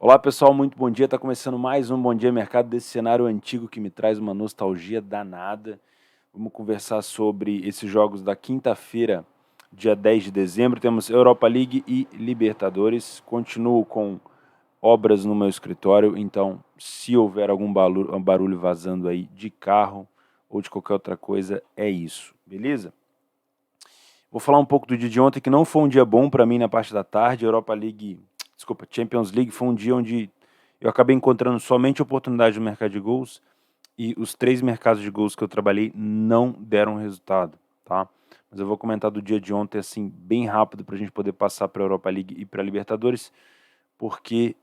Olá pessoal, muito bom dia. Está começando mais um Bom Dia Mercado desse cenário antigo que me traz uma nostalgia danada. Vamos conversar sobre esses jogos da quinta-feira, dia 10 de dezembro. Temos Europa League e Libertadores. Continuo com obras no meu escritório, então se houver algum barulho vazando aí de carro ou de qualquer outra coisa, é isso, beleza? Vou falar um pouco do dia de ontem, que não foi um dia bom para mim na parte da tarde. Champions League foi um dia onde eu acabei encontrando somente oportunidade no mercado de gols e os 3 mercados de gols que eu trabalhei não deram resultado, tá? Mas eu vou comentar do dia de ontem assim bem rápido para a gente poder passar para a Europa League e para a Libertadores, porque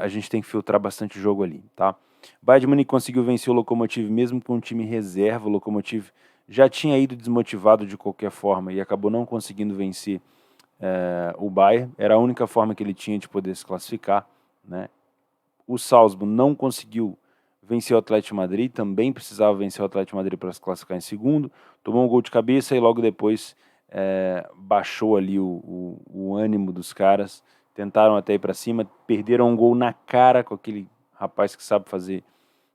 a gente tem que filtrar bastante jogo ali, tá? Bayern de Munique conseguiu vencer o Lokomotiv mesmo com um time reserva. O Lokomotiv já tinha ido desmotivado de qualquer forma e acabou não conseguindo vencer o Bayern. Era a única forma que ele tinha de poder se classificar, né? O Salzburg não conseguiu vencer o Atlético de Madrid, também precisava vencer o Atlético de Madrid para se classificar em segundo, tomou um gol de cabeça e logo depois baixou ali o ânimo dos caras, tentaram até ir para cima, perderam um gol na cara com aquele rapaz que sabe fazer,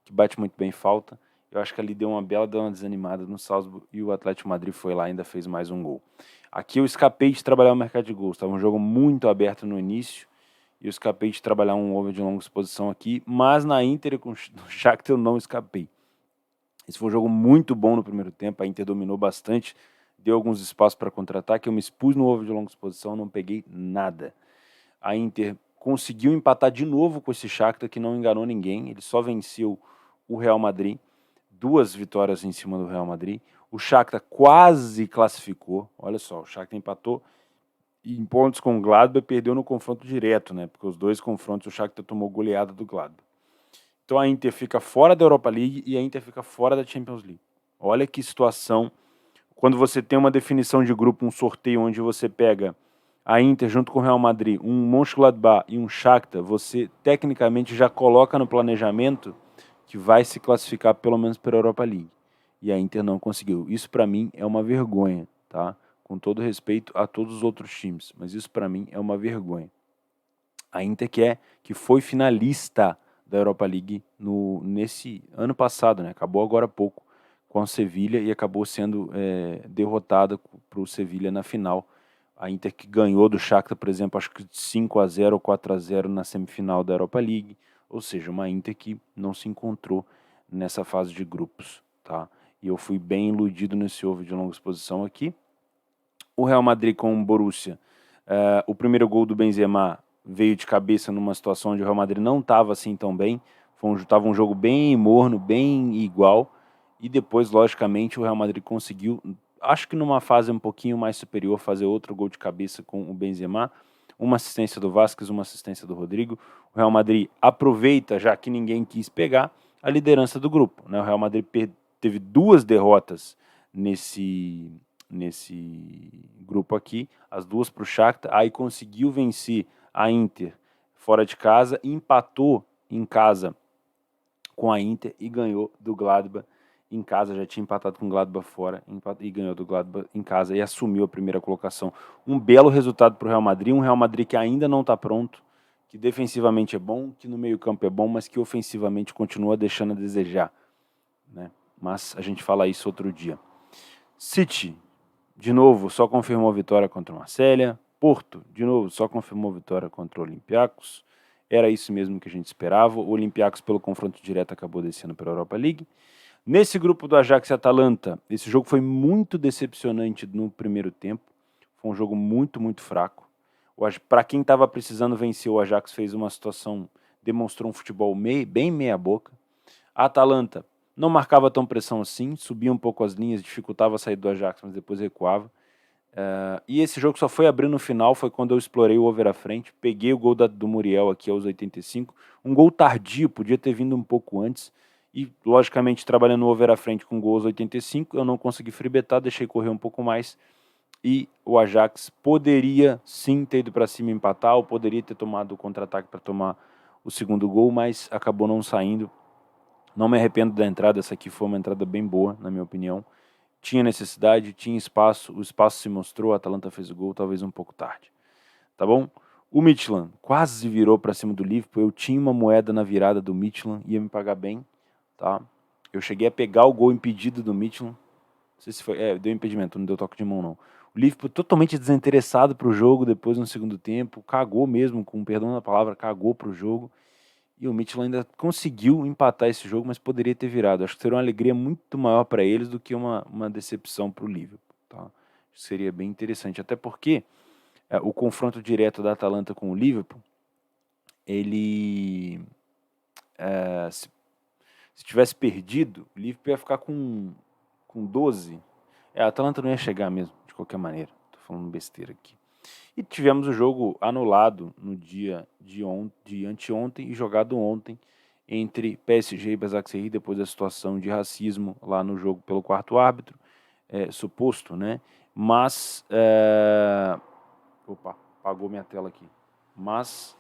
que bate muito bem falta. Eu acho que ali deu uma desanimada no Salzburg e o Atlético de Madrid foi lá e ainda fez mais um gol. Aqui eu escapei de trabalhar o mercado de gols, estava um jogo muito aberto no início, e eu escapei de trabalhar um over de longa exposição aqui, mas na Inter e com o Shakhtar eu não escapei. Esse foi um jogo muito bom no primeiro tempo, a Inter dominou bastante, deu alguns espaços para contra-ataque, eu me expus no over de longa exposição, não peguei nada. A Inter conseguiu empatar de novo com esse Shakhtar, que não enganou ninguém, ele só venceu o Real Madrid, 2 vitórias em cima do Real Madrid. O Shakhtar quase classificou, olha só, o Shakhtar empatou em pontos com o Gladbach, perdeu no confronto direto, né? Porque os 2 confrontos o Shakhtar tomou goleada do Gladbach. Então a Inter fica fora da Europa League e a Inter fica fora da Champions League. Olha que situação. Quando você tem uma definição de grupo, um sorteio onde você pega a Inter junto com o Real Madrid, um Mönchengladbach e um Shakhtar, você tecnicamente já coloca no planejamento que vai se classificar pelo menos para a Europa League. E a Inter não conseguiu. Isso para mim é uma vergonha, tá? Com todo respeito a todos os outros times, mas isso para mim é uma vergonha. A Inter que foi finalista da Europa League nesse ano passado, né? Acabou agora há pouco com o Sevilha e acabou sendo derrotada para o Sevilha na final. A Inter que ganhou do Shakhtar, por exemplo, acho que 5-0 ou 4-0 na semifinal da Europa League, ou seja, uma Inter que não se encontrou nessa fase de grupos, tá? E eu fui bem iludido nesse over de longa exposição aqui. O Real Madrid com o Borussia, o primeiro gol do Benzema veio de cabeça numa situação onde o Real Madrid não estava assim tão bem, estava um jogo bem morno, bem igual, e depois, logicamente, o Real Madrid conseguiu, acho que numa fase um pouquinho mais superior, fazer outro gol de cabeça com o Benzema, uma assistência do Vasquez, uma assistência do Rodrigo. O Real Madrid aproveita, já que ninguém quis pegar, a liderança do grupo, né? O Real Madrid teve 2 derrotas nesse grupo aqui, as 2 para o Shakhtar, aí conseguiu vencer a Inter fora de casa, empatou em casa com a Inter e ganhou do Gladbach em casa. Já tinha empatado com o Gladbach fora e ganhou do Gladbach em casa e assumiu a primeira colocação. Um belo resultado para o Real Madrid, um Real Madrid que ainda não está pronto, que defensivamente é bom, que no meio campo é bom, mas que ofensivamente continua deixando a desejar, né? Mas a gente fala isso outro dia. City, de novo, só confirmou a vitória contra o Marselha. Porto, de novo, só confirmou a vitória contra o Olympiacos. Era isso mesmo que a gente esperava. O Olympiacos, pelo confronto direto, acabou descendo para a Europa League. Nesse grupo do Ajax e Atalanta, esse jogo foi muito decepcionante no primeiro tempo. Foi um jogo muito, muito fraco. Para quem estava precisando vencer, o Ajax fez uma situação, demonstrou um futebol bem meia-boca. A Atalanta não marcava tão pressão assim, subia um pouco as linhas, dificultava a saída do Ajax, mas depois recuava. E esse jogo só foi abrir no final, foi quando eu explorei o over à frente, peguei o gol do Muriel aqui aos 85, um gol tardio, podia ter vindo um pouco antes, e logicamente trabalhando o over à frente com gol aos 85, eu não consegui freebetar, deixei correr um pouco mais, e o Ajax poderia sim ter ido para cima e empatar, ou poderia ter tomado o contra-ataque para tomar o segundo gol, mas acabou não saindo. Não me arrependo da entrada, essa aqui foi uma entrada bem boa, na minha opinião. Tinha necessidade, tinha espaço, o espaço se mostrou, a Atalanta fez o gol, talvez um pouco tarde. Tá bom? O Midtjylland quase virou para cima do Liverpool. Eu tinha uma moeda na virada do Midtjylland, ia me pagar bem, tá? Eu cheguei a pegar o gol impedido do Midtjylland. Não sei se foi, deu impedimento, não deu toque de mão não. O Liverpool totalmente desinteressado pro jogo depois no segundo tempo, cagou mesmo, com perdão da palavra, cagou pro jogo. E o Midtjylland ainda conseguiu empatar esse jogo, mas poderia ter virado. Acho que seria uma alegria muito maior para eles do que uma decepção para o Liverpool. Tá? Seria bem interessante, até porque o confronto direto da Atalanta com o Liverpool, ele se tivesse perdido, o Liverpool ia ficar com 12. A Atalanta não ia chegar mesmo, de qualquer maneira. Tô falando besteira aqui. E tivemos o jogo anulado no dia de anteontem e jogado ontem entre PSG e Basaksehir, depois da situação de racismo lá no jogo pelo quarto árbitro, suposto, né? Mas, opa, apagou minha tela aqui. Mas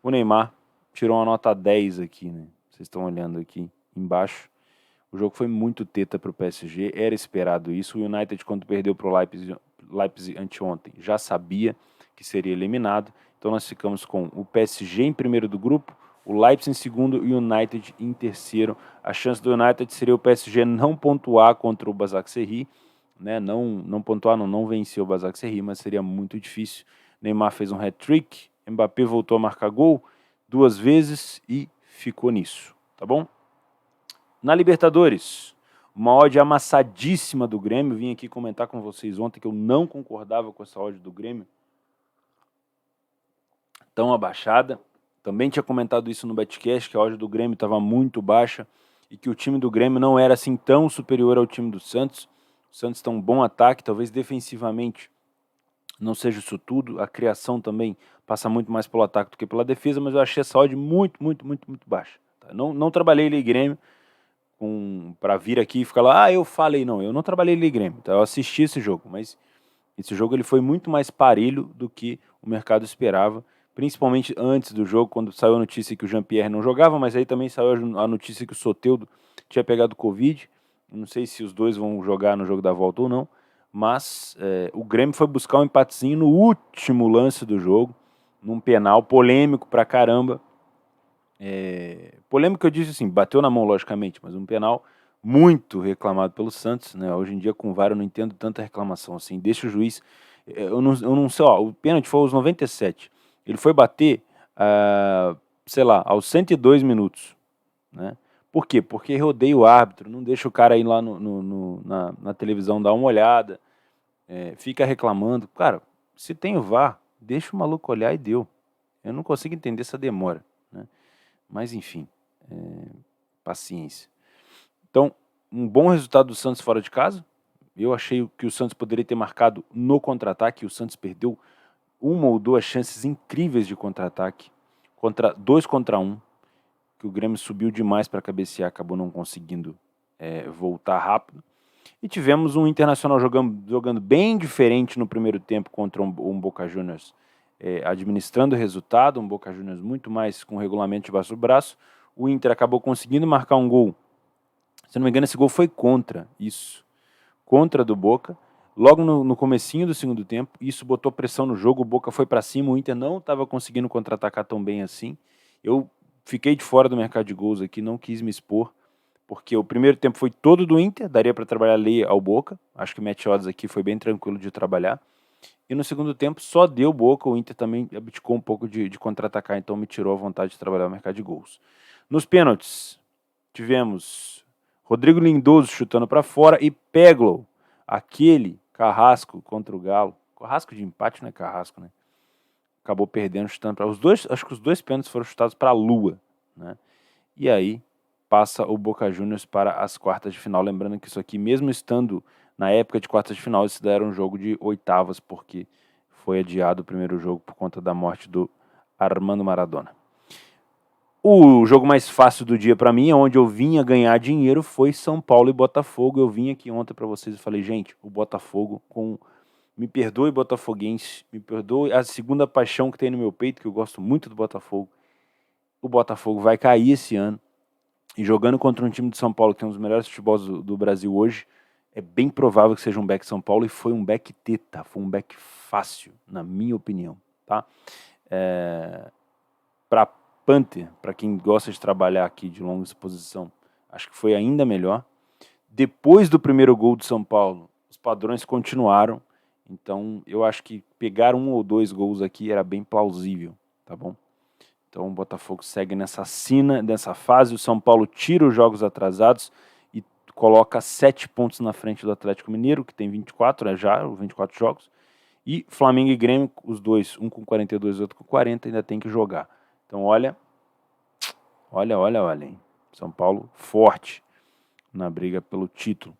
o Neymar tirou uma nota 10 aqui, né? Vocês estão olhando aqui embaixo. O jogo foi muito teta para o PSG, era esperado isso. O United, quando perdeu para o Leipzig anteontem, já sabia que seria eliminado. Então nós ficamos com o PSG em primeiro do grupo, o Leipzig em segundo e o United em terceiro. A chance do United seria o PSG não pontuar contra o Basaksehir, né? Não pontuar, não vencer o Basaksehir, mas seria muito difícil. Neymar fez um hat-trick, Mbappé voltou a marcar gol 2 vezes e ficou nisso, tá bom? Na Libertadores, uma odd amassadíssima do Grêmio. Vim aqui comentar com vocês ontem que eu não concordava com essa odd do Grêmio tão abaixada. Também tinha comentado isso no Betcast, que a odd do Grêmio estava muito baixa e que o time do Grêmio não era assim tão superior ao time do Santos. O Santos tem um bom ataque, talvez defensivamente não seja isso tudo. A criação também passa muito mais pelo ataque do que pela defesa, mas eu achei essa odd muito baixa. Não trabalhei ali Grêmio para vir aqui e ficar lá, eu falei, não, eu não trabalhei ali Grêmio, tá? Eu assisti esse jogo, mas esse jogo ele foi muito mais parelho do que o mercado esperava, principalmente antes do jogo, quando saiu a notícia que o Jean-Pierre não jogava, mas aí também saiu a notícia que o Soteldo tinha pegado Covid. Não sei se os dois vão jogar no jogo da volta ou não, mas o Grêmio foi buscar um empatezinho no último lance do jogo, num penal polêmico pra caramba. Polêmico que eu disse assim, bateu na mão logicamente, mas um penal muito reclamado pelo Santos, né? Hoje em dia com o VAR eu não entendo tanta reclamação assim, deixa o juiz, eu não sei, ó, o pênalti foi aos 97, ele foi bater, sei lá, aos 102 minutos, né? Por quê? Porque rodeia o árbitro, não deixa o cara ir lá na televisão dar uma olhada, fica reclamando. Cara, se tem o VAR, deixa o maluco olhar e deu. Eu não consigo entender essa demora, né? Mas enfim, paciência. Então, um bom resultado do Santos fora de casa. Eu achei que o Santos poderia ter marcado no contra-ataque. O Santos perdeu uma ou duas chances incríveis de contra-ataque, 2 contra 1, que o Grêmio subiu demais para cabecear, acabou não conseguindo voltar rápido. E tivemos um Internacional jogando bem diferente no primeiro tempo contra um Boca Juniors, administrando o resultado, um Boca Juniors muito mais com regulamento debaixo do braço. O Inter acabou conseguindo marcar um gol. Se não me engano, esse gol foi contra do Boca, logo no comecinho do segundo tempo. Isso botou pressão no jogo, o Boca foi para cima, o Inter não estava conseguindo contra-atacar tão bem assim. Eu fiquei de fora do mercado de gols aqui, não quis me expor, porque o primeiro tempo foi todo do Inter, daria para trabalhar ali ao Boca, acho que o match odds aqui foi bem tranquilo de trabalhar. E no segundo tempo só deu Boca, o Inter também abdicou um pouco de contra-atacar, então me tirou a vontade de trabalhar o mercado de gols. Nos pênaltis, tivemos Rodrigo Lindoso chutando para fora e Peglow, aquele carrasco contra o Galo. Carrasco de empate não é carrasco, né? Acabou perdendo, chutando para os dois. Acho que os dois pênaltis foram chutados para a lua, né? E aí passa o Boca Juniors para as quartas de final. Lembrando que isso aqui, mesmo estando na época de quartas de final, isso daí era um jogo de oitavas, porque foi adiado o primeiro jogo por conta da morte do Armando Maradona. O jogo mais fácil do dia para mim, onde eu vinha ganhar dinheiro, foi São Paulo e Botafogo. Eu vim aqui ontem para vocês e falei, gente, o Botafogo, me perdoe botafoguense, me perdoe a segunda paixão que tem no meu peito, que eu gosto muito do Botafogo. O Botafogo vai cair esse ano. E jogando contra um time de São Paulo, que tem um dos melhores futebols do Brasil hoje, é bem provável que seja um back São Paulo, e foi um back teta, foi um back fácil, na minha opinião, tá? para Panther, para quem gosta de trabalhar aqui de longa exposição, acho que foi ainda melhor. Depois do primeiro gol do São Paulo, os padrões continuaram. Então, eu acho que pegar 1 ou 2 gols aqui era bem plausível, tá bom? Então, o Botafogo segue nessa sina, nessa fase. O São Paulo tira os jogos atrasados e coloca 7 pontos na frente do Atlético Mineiro, que tem 24, já, 24 jogos. E Flamengo e Grêmio, os dois, um com 42 e outro com 40, ainda tem que jogar. Então, olha, hein? São Paulo forte na briga pelo título.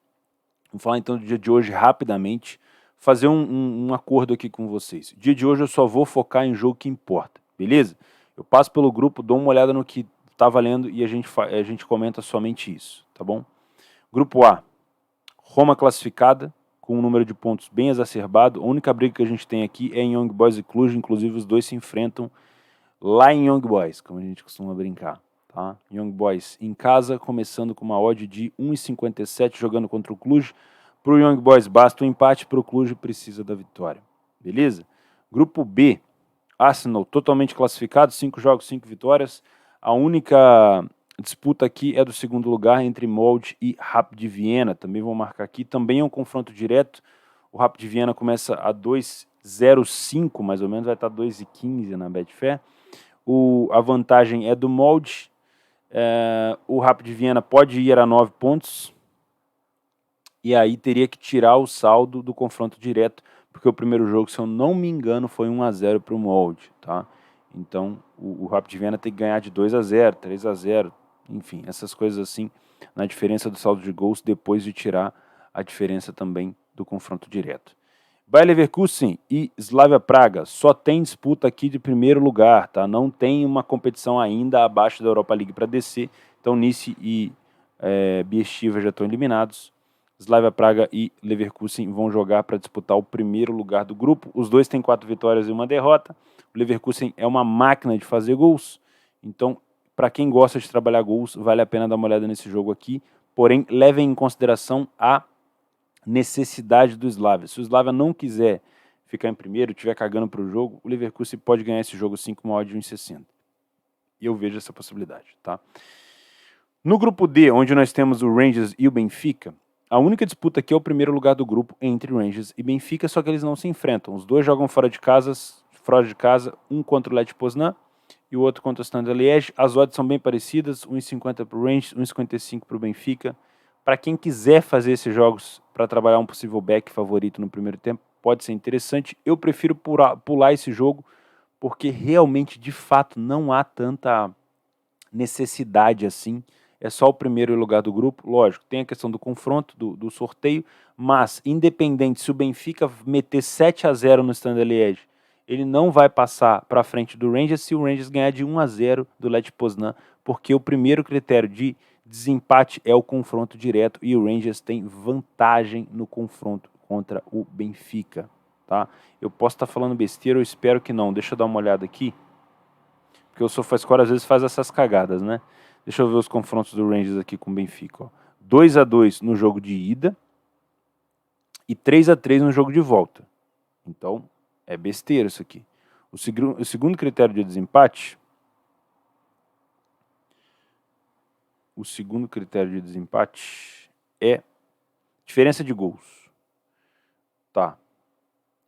Vamos falar então do dia de hoje rapidamente, fazer um acordo aqui com vocês. Dia de hoje eu só vou focar em jogo que importa, beleza? Eu passo pelo grupo, dou uma olhada no que tá valendo e a gente comenta somente isso, tá bom? Grupo A, Roma classificada, com um número de pontos bem exacerbado. A única briga que a gente tem aqui é em Young Boys e Cluj, inclusive os dois se enfrentam lá em Young Boys, como a gente costuma brincar. Tá? Young Boys em casa, começando com uma odd de 1,57 jogando contra o Cluj. Para o Young Boys basta o empate, para o Cluj precisa da vitória. Beleza? Grupo B, Arsenal totalmente classificado, 5 jogos, 5 vitórias. A única disputa aqui é do segundo lugar entre Molde e Rapid Viena. Também vou marcar aqui. Também é um confronto direto. O Rapid Viena começa a 2,05 mais ou menos, vai estar 2,15 na Betfair. A vantagem é do Molde. O Rapid Viena pode ir a 9 pontos. E aí teria que tirar o saldo do confronto direto, porque o primeiro jogo, se eu não me engano, foi 1-0 para o Molde, tá? Então, o Rapid Viena tem que ganhar de 2-0, 3-0, enfim, essas coisas assim, na diferença do saldo de gols, depois de tirar a diferença também do confronto direto. Bayer Leverkusen e Slavia Praga só tem disputa aqui de primeiro lugar, tá? Não tem uma competição ainda abaixo da Europa League para descer, então Nice e Biestiva já estão eliminados. Slavia Praga e Leverkusen vão jogar para disputar o primeiro lugar do grupo. Os dois têm 4 vitórias e 1 derrota. O Leverkusen é uma máquina de fazer gols. Então, para quem gosta de trabalhar gols, vale a pena dar uma olhada nesse jogo aqui. Porém, levem em consideração a necessidade do Slavia. Se o Slavia não quiser ficar em primeiro, estiver cagando para o jogo, o Leverkusen pode ganhar esse jogo sim com uma odd de 1,60. E eu vejo essa possibilidade, tá? No grupo D, onde nós temos o Rangers e o Benfica, a única disputa aqui é o primeiro lugar do grupo entre Rangers e Benfica, só que eles não se enfrentam. Os dois jogam fora de casa, um contra o Lech Poznan e o outro contra o Standard Liège. As odds são bem parecidas, 1,50 para o Rangers, 1,55 para o Benfica. Para quem quiser fazer esses jogos para trabalhar um possível back favorito no primeiro tempo, pode ser interessante. Eu prefiro pular esse jogo, porque realmente, de fato, não há tanta necessidade assim. É só o primeiro lugar do grupo, lógico, tem a questão do confronto, do sorteio, mas independente se o Benfica meter 7-0 no Standard Liège, ele não vai passar para frente do Rangers se o Rangers ganhar de 1-0 do Lech Poznan, porque o primeiro critério de desempate é o confronto direto e o Rangers tem vantagem no confronto contra o Benfica, tá? Eu posso estar falando besteira, eu espero que não. Deixa eu dar uma olhada aqui, porque o SofaScore às vezes faz essas cagadas, né? Deixa eu ver os confrontos do Rangers aqui com o Benfica. 2-2 no jogo de ida e 3-3 no jogo de volta. Então, é besteira isso aqui. O segundo critério de desempate... O segundo critério de desempate é diferença de gols. Tá.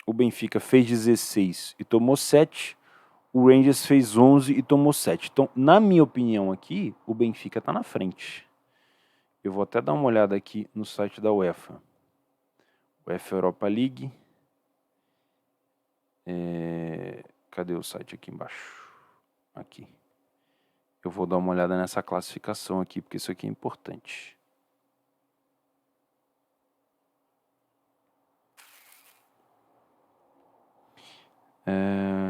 O Benfica fez 16 e tomou 7. O Rangers fez 11 e tomou 7. Então, na minha opinião aqui, o Benfica está na frente. Eu vou até dar uma olhada aqui no site da UEFA. UEFA Europa League. Cadê o site aqui embaixo? Aqui. Eu vou dar uma olhada nessa classificação aqui, porque isso aqui é importante.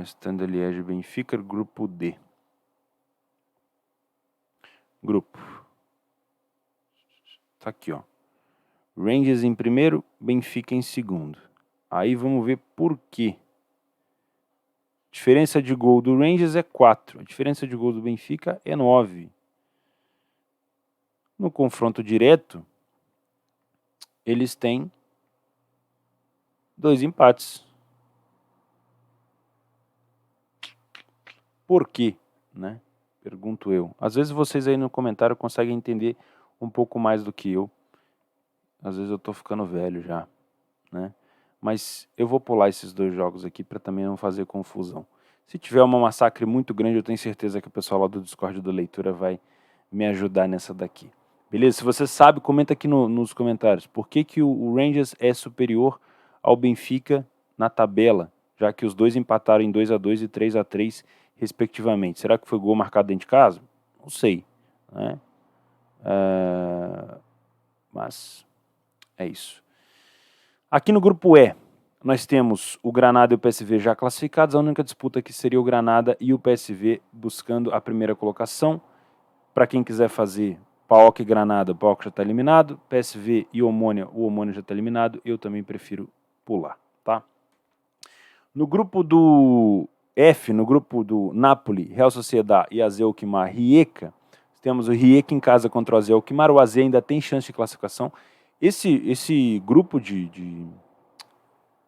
Standard Liège Benfica, grupo D. Grupo. Tá aqui, ó. Rangers em primeiro, Benfica em segundo. Aí vamos ver por quê. Diferença de gol do Rangers é 4. A diferença de gol do Benfica é 9. No confronto direto, eles têm 2 empates. Por quê, né? Pergunto eu. Às vezes vocês aí no comentário conseguem entender um pouco mais do que eu. Às vezes eu tô ficando velho já, né? Mas eu vou pular esses dois jogos aqui para também não fazer confusão. Se tiver uma massacre muito grande, eu tenho certeza que o pessoal lá do Discord do Leitura vai me ajudar nessa daqui. Beleza? Se você sabe, comenta aqui nos comentários. Por que, que o Rangers é superior ao Benfica na tabela, já que os dois empataram em 2-2 e 3-3, respectivamente? Será que foi gol marcado dentro de casa? Não sei, né? Mas é isso. Aqui no grupo E, nós temos o Granada e o PSV já classificados. A única disputa aqui seria o Granada e o PSV buscando a primeira colocação. Para quem quiser fazer PAOK e Granada, o PAOK já está eliminado. PSV e Omônia, o Omônia já está eliminado. Eu também prefiro pular, tá? No grupo do F, no grupo do Napoli, Real Sociedad e AZ Alkmaar, Rijeka, temos o Rijeka em casa contra o AZ Alkmaar. O AZ ainda tem chance de classificação. Esse grupo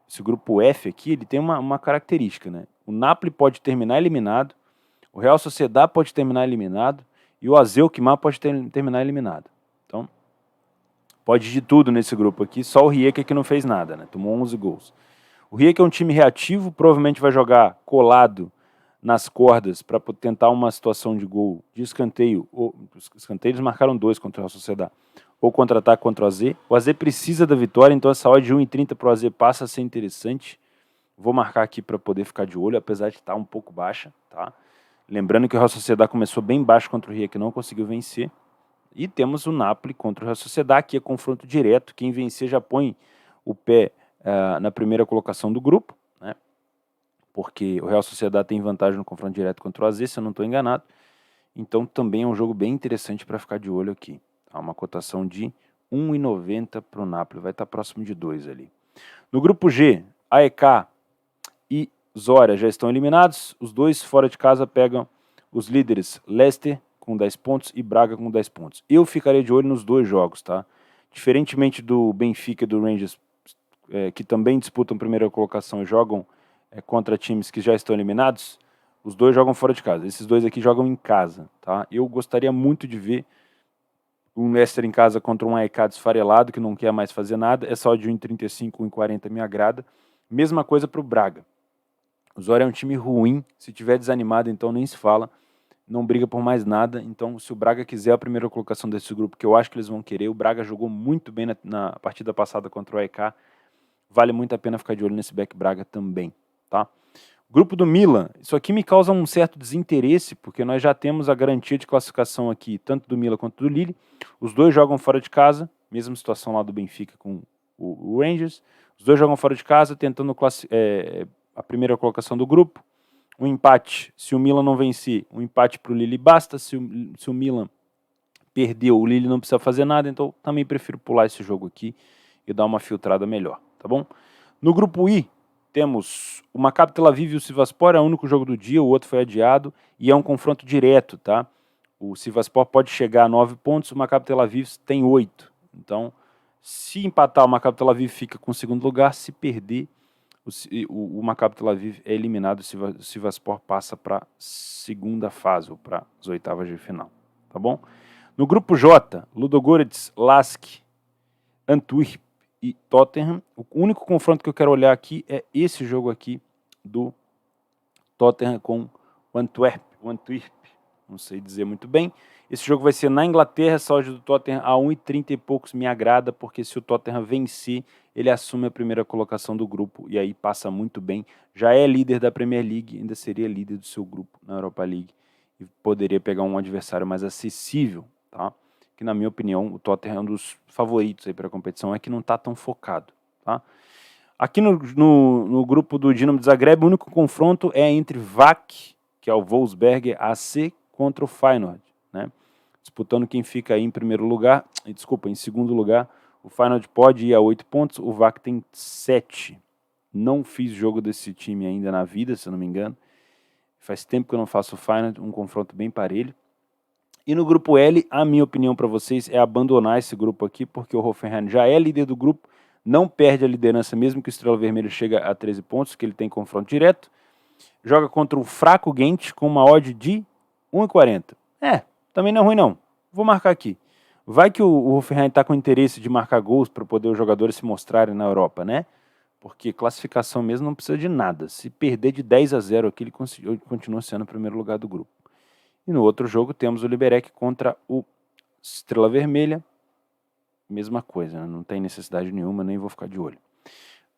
esse grupo F aqui, ele tem uma característica, né? O Napoli pode terminar eliminado, o Real Sociedad pode terminar eliminado e o AZ Alkmaar pode terminar eliminado. Então, pode de tudo nesse grupo aqui, só o Rijeka que não fez nada, né? Tomou 11 gols. O Rijeka é um time reativo, provavelmente vai jogar colado nas cordas para tentar uma situação de gol de escanteio. Os escanteios marcaram 2 contra o Real Sociedad. Ou contra-ataque contra o AZ. O AZ precisa da vitória, então essa odd de 1,30 para o AZ passa a ser interessante. Vou marcar aqui para poder ficar de olho, apesar de estar um pouco baixa, tá? Lembrando que o Real Sociedad começou bem baixo contra o Rijeka, que não conseguiu vencer. E temos o Napoli contra o Real Sociedad, que é confronto direto. Quem vencer já põe o pé na primeira colocação do grupo, né? Porque o Real Sociedad tem vantagem no confronto direto contra o AZ, se eu não estou enganado. Então também é um jogo bem interessante para ficar de olho aqui. Há uma cotação de 1,90 para o Napoli, vai estar próximo de 2 ali. No grupo G, AEK e Zorya já estão eliminados. Os dois fora de casa pegam os líderes Leicester com 10 pontos e Braga com 10 pontos. Eu ficaria de olho nos dois jogos, tá? Diferentemente do Benfica e do Rangers, que também disputam primeira colocação e jogam contra times que já estão eliminados, os dois jogam fora de casa. Esses dois aqui jogam em casa, tá? Eu gostaria muito de ver um Leicester em casa contra um AEK desfarelado, que não quer mais fazer nada. É só de 1,35, 1,40 me agrada. Mesma coisa para o Braga. O Zorya é um time ruim, se tiver desanimado, então nem se fala. Não briga por mais nada, então se o Braga quiser a primeira colocação desse grupo, que eu acho que eles vão querer, o Braga jogou muito bem na partida passada contra o AEK, vale muito a pena ficar de olho nesse Back Braga também, tá? Grupo do Milan, isso aqui me causa um certo desinteresse, porque nós já temos a garantia de classificação aqui, tanto do Milan quanto do Lille. Os dois jogam fora de casa, mesma situação lá do Benfica com o Rangers. Os dois jogam fora de casa, tentando a primeira colocação do grupo. Um empate, se o Milan não vencer, um empate para o Lille basta. Se o Milan perdeu, o Lille não precisa fazer nada, então também prefiro pular esse jogo aqui e dar uma filtrada melhor, tá bom? No grupo I, temos o Maccabi Tel Aviv e o Sivasspor, é o único jogo do dia, o outro foi adiado, e é um confronto direto, tá? O Sivasspor pode chegar a 9 pontos, o Maccabi Tel Aviv tem 8. Então, se empatar, o Maccabi Tel Aviv fica com o segundo lugar, se perder, o Maccabi Tel Aviv é eliminado, o Sivasspor passa para a segunda fase, ou para as oitavas de final, tá bom? No grupo J, Ludogorets, Lask, Antwerp e Tottenham. O único confronto que eu quero olhar aqui é esse jogo aqui do Tottenham com o Antwerp, não sei dizer muito bem. Esse jogo vai ser na Inglaterra, essa odd do Tottenham a 1,30 e poucos me agrada, porque se o Tottenham vencer, ele assume a primeira colocação do grupo e aí passa muito bem. Já é líder da Premier League, ainda seria líder do seu grupo na Europa League e poderia pegar um adversário mais acessível, tá? Que na minha opinião o Tottenham é um dos favoritos aí para a competição, é que não está tão focado, tá? Aqui no grupo do Dinamo de Zagreb, o único confronto é entre VAC, que é o Wolfsberg AC, contra o Feyenoord, né? Disputando quem fica aí em primeiro lugar, em segundo lugar. O Feyenoord pode ir a 8 pontos, o VAC tem 7. Não fiz jogo desse time ainda na vida, se eu não me engano. Faz tempo que eu não faço o Feyenoord, um confronto bem parelho. E no grupo L, a minha opinião para vocês é abandonar esse grupo aqui, porque o Hoffenheim já é líder do grupo, não perde a liderança mesmo que o Estrela Vermelha chega a 13 pontos, que ele tem confronto direto. joga contra o fraco Ghent com uma odd de 1,40. Também não é ruim não. Vou marcar aqui. Vai que o Hoffenheim está com interesse de marcar gols para poder os jogadores se mostrarem na Europa, né? Porque classificação mesmo não precisa de nada. Se perder de 10-0 aqui, ele continua sendo o primeiro lugar do grupo. E no outro jogo temos o Liberec contra o Estrela Vermelha. Mesma coisa, né? Não tem necessidade nenhuma, nem vou ficar de olho.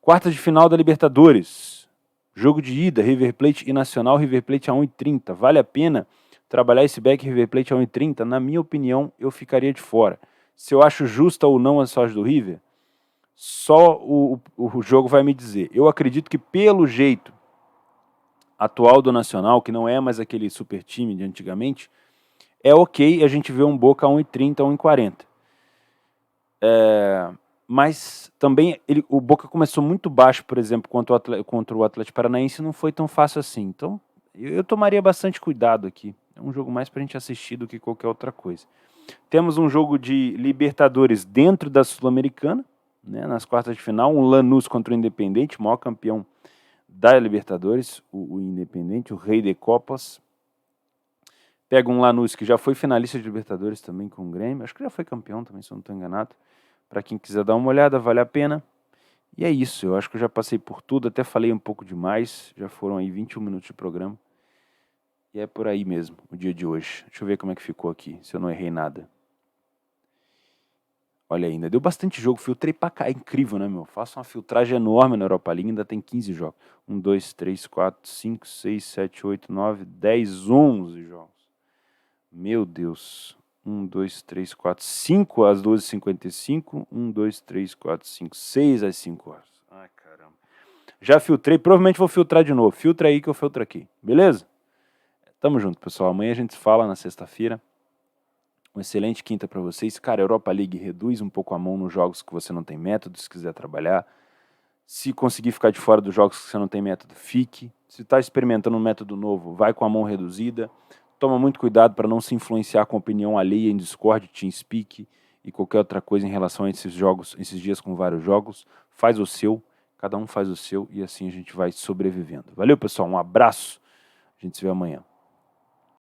Quartas de final da Libertadores. Jogo de ida, River Plate e Nacional, River Plate a 1,30. Vale a pena trabalhar esse back River Plate a 1,30? Na minha opinião, eu ficaria de fora. Se eu acho justa ou não a sorte do River, só o jogo vai me dizer. Eu acredito que pelo jeito atual do Nacional, que não é mais aquele super time de antigamente, é ok a gente ver um Boca a 1,30, 1,40. Mas também o Boca começou muito baixo, por exemplo, contra o Atlético Paranaense, não foi tão fácil assim. Então, eu tomaria bastante cuidado aqui. É um jogo mais para a gente assistir do que qualquer outra coisa. Temos um jogo de Libertadores dentro da Sul-Americana, né, nas quartas de final, um Lanús contra o Independente, o maior campeão da Libertadores, o Independente, o rei de Copas. Pega um Lanús que já foi finalista de Libertadores também com o Grêmio, acho que já foi campeão também, se eu não estou enganado. Para quem quiser dar uma olhada, vale a pena. E é isso, eu acho que eu já passei por tudo, até falei um pouco demais, já foram aí 21 minutos de programa. E é por aí mesmo, o dia de hoje. Deixa eu ver como é que ficou aqui, se eu não errei nada. Olha ainda, deu bastante jogo, filtrei pra cá, é incrível, né, meu? Faço uma filtragem enorme na Europa League, ainda tem 15 jogos. 1, 2, 3, 4, 5, 6, 7, 8, 9, 10, 11 jogos. Meu Deus. 1, 2, 3, 4, 5 às 12h55. 1, 2, 3, 4, 5, 6 às 5 horas. Ai, caramba. Já filtrei, provavelmente vou filtrar de novo. Filtra aí que eu filtro aqui, beleza? Tamo junto, pessoal. Amanhã a gente se fala na sexta-feira. Uma excelente quinta para vocês. Cara, Europa League reduz um pouco a mão nos jogos que você não tem método, se quiser trabalhar. Se conseguir ficar de fora dos jogos que você não tem método, fique. Se está experimentando um método novo, vai com a mão reduzida. Toma muito cuidado para não se influenciar com opinião alheia em Discord, TeamSpeak e qualquer outra coisa em relação a esses jogos, esses dias com vários jogos. Faz o seu, cada um faz o seu e assim a gente vai sobrevivendo. Valeu, pessoal, um abraço. A gente se vê amanhã.